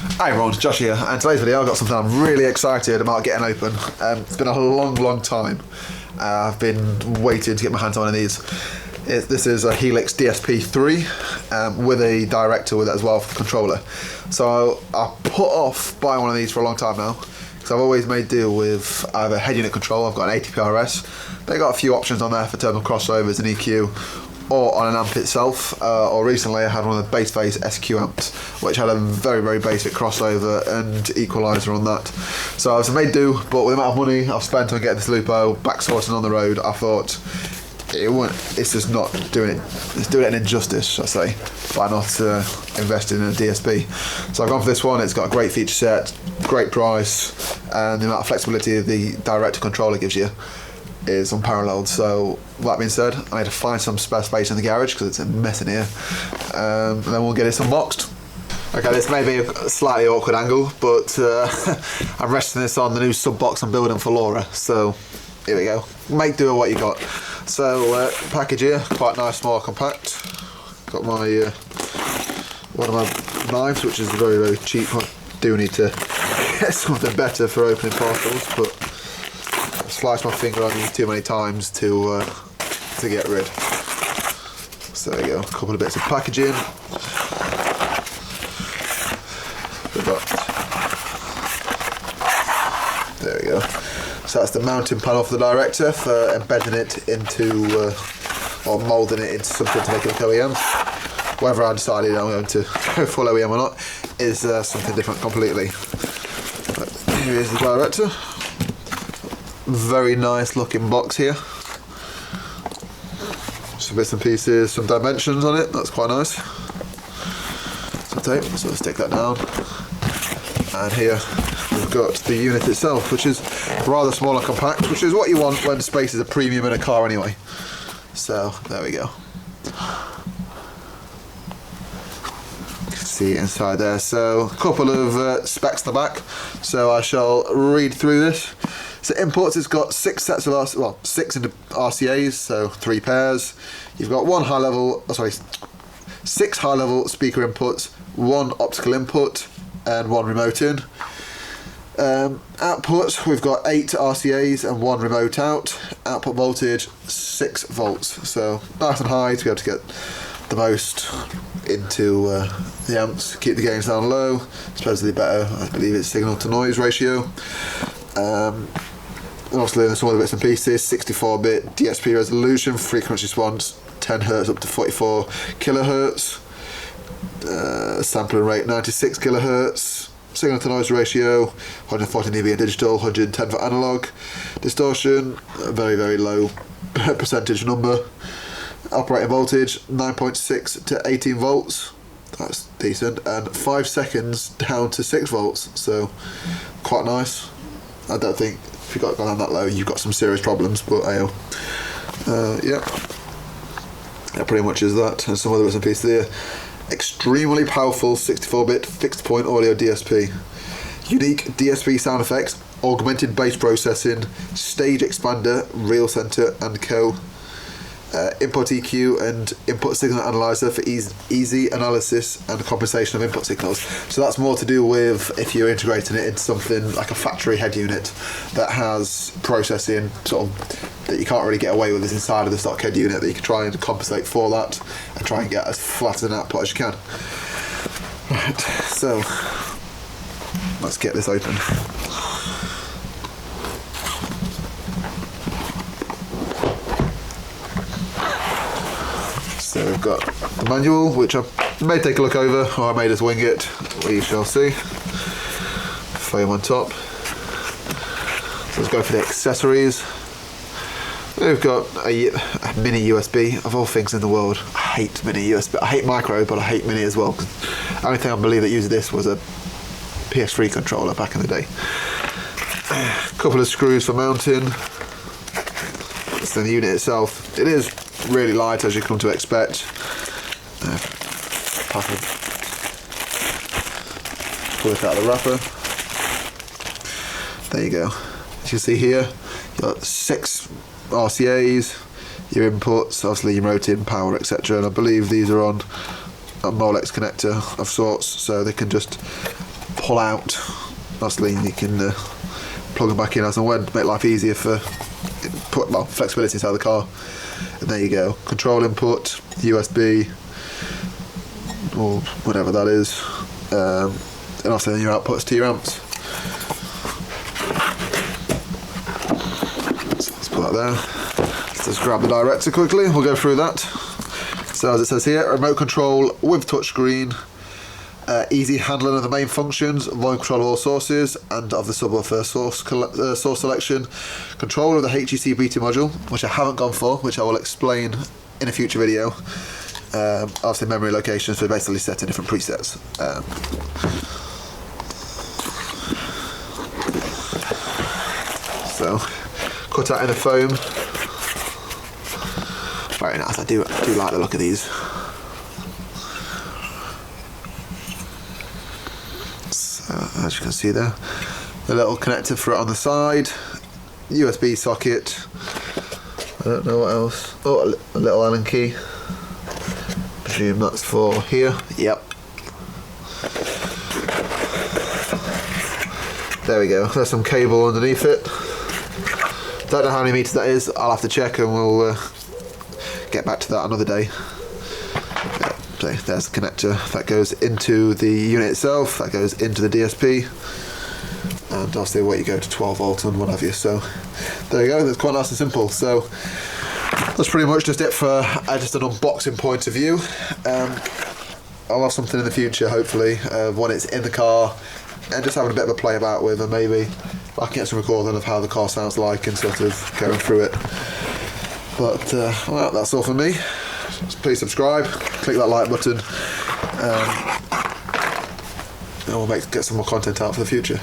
Hi everyone, Josh here, and today's video I've got something I'm really excited about getting open. It's been a long time. I've been waiting to get my hands on one of these. This is a Helix DSP.3 with a Director with it as well for the controller. So I put off buying one of these for a long time now, because I've always made deal with either head unit control. I've got an 80PRS. They got a few options on there for terminal crossovers and EQ, or on an amp itself, or recently I had one of the base phase SQ amps, which had a very basic crossover and equalizer on that. So I was made do, but with the amount of money I've spent on getting this Lupo back sourcing on the road, I thought it's just not doing it. It's doing it an injustice, shall I say, by not investing in a DSP. So I've gone for this one. It's got a great feature set, great price, and the amount of flexibility the Director controller gives you is unparalleled. So that being said, I need to find some spare space in the garage because it's a mess in here, and then we'll get this unboxed. Okay, this may be a slightly awkward angle, but I'm resting this on the new sub box I'm building for Laura, so here we go. Make do with what you got. So package here, quite nice, small, compact. Got my one of my knives, which is very cheap. I do need to get something better for opening parcels, but sliced my finger on these too many times to get rid. So there you go, a couple of bits of packaging. There we go. So that's the mounting panel for the Director for embedding it into, or moulding it into something to make it look OEM. Whether I decided I'm going to go full OEM or not is something different completely. But here is the Director. Very nice looking box here. Some bits and pieces, some dimensions on it, that's quite nice. Some tape, so let's stick that down. And here we've got the unit itself, which is rather small and compact, which is what you want when space is a premium in a car anyway. So there we go. You can see it inside there. So a couple of specs in the back, so I shall read through this. So inputs, it's got 6 sets of six into RCAs, so 3 pairs. You've got 6 high-level speaker inputs, 1 optical input, and 1 remote in. Outputs, we've got 8 RCAs and 1 remote out. Output voltage, 6 volts. So nice and high to be able to get the most into the amps. Keep the gains down low. Supposedly better, I believe it's signal to noise ratio. Obviously there's some other bits and pieces, 64-bit DSP resolution, frequency response 10 Hz up to 44 kHz, sampling rate 96 kHz, signal to noise ratio 140 dB in digital, 110 for analog, distortion a very low percentage number, operating voltage 9.6 to 18 volts, that's decent, and 5 seconds down to 6 volts, so quite nice. I don't think if you've got gone that low, you've got some serious problems, but yeah, that pretty much is that. And some other bits and pieces there. Extremely powerful 64-bit fixed point audio DSP. Unique DSP sound effects, augmented bass processing, stage expander, real center and co. Input EQ and input signal analyzer for easy analysis and compensation of input signals. So that's more to do with if you're integrating it into something like a factory head unit that has processing sort of that you can't really get away with this inside of the stock head unit, that you can try and compensate for that and try and get as flat an output as you can. Right, so let's get this open. So we've got the manual, which I may take a look over, or I may just wing it, we shall see. Foam on top. So let's go for the accessories. We've got a mini USB, of all things in the world. I hate mini USB, I hate micro, but I hate mini as well. The only thing I believe that uses this was a PS3 controller back in the day. A couple of screws for mounting. That's the unit itself. It is really light, as you come to expect. Pull it out of the wrapper. There you go. As you can see here, you've got 6 RCAs, your inputs, obviously your remote in, power, etc. And I believe these are on a Molex connector of sorts, so they can just pull out. Obviously you can plug them back in as and when, make life easier for flexibility inside the car. And there you go, control input, USB, or whatever that is, and also then your outputs to your amps. So let's put that there. Let's just grab the director quickly, we'll go through that. So as it says here, remote control with touchscreen, easy handling of the main functions, volume control of all sources and of the subwoofer source selection, control of the HEC BT module, which I haven't gone for, which I will explain in a future video. Obviously memory locations, so basically set in different presets. So cut out in the foam. Very nice, I do like the look of these. As you can see there, a little connector for it on the side, USB socket, I don't know what else, oh a little Allen key, presume that's for here, yep. There we go, there's some cable underneath it, don't know how many meters that is, I'll have to check and we'll get back to that another day. So there's the connector that goes into the unit itself, that goes into the DSP, and obviously where you go to 12 volt and what have you. So there you go, that's quite nice and simple. So that's pretty much just it for just an unboxing point of view. I'll have something in the future hopefully when it's in the car and just having a bit of a play about with, and maybe I can get some recording of how the car sounds like and sort of going through it. But well, that's all for me. Please subscribe, click that like button, and we'll get some more content out for the future.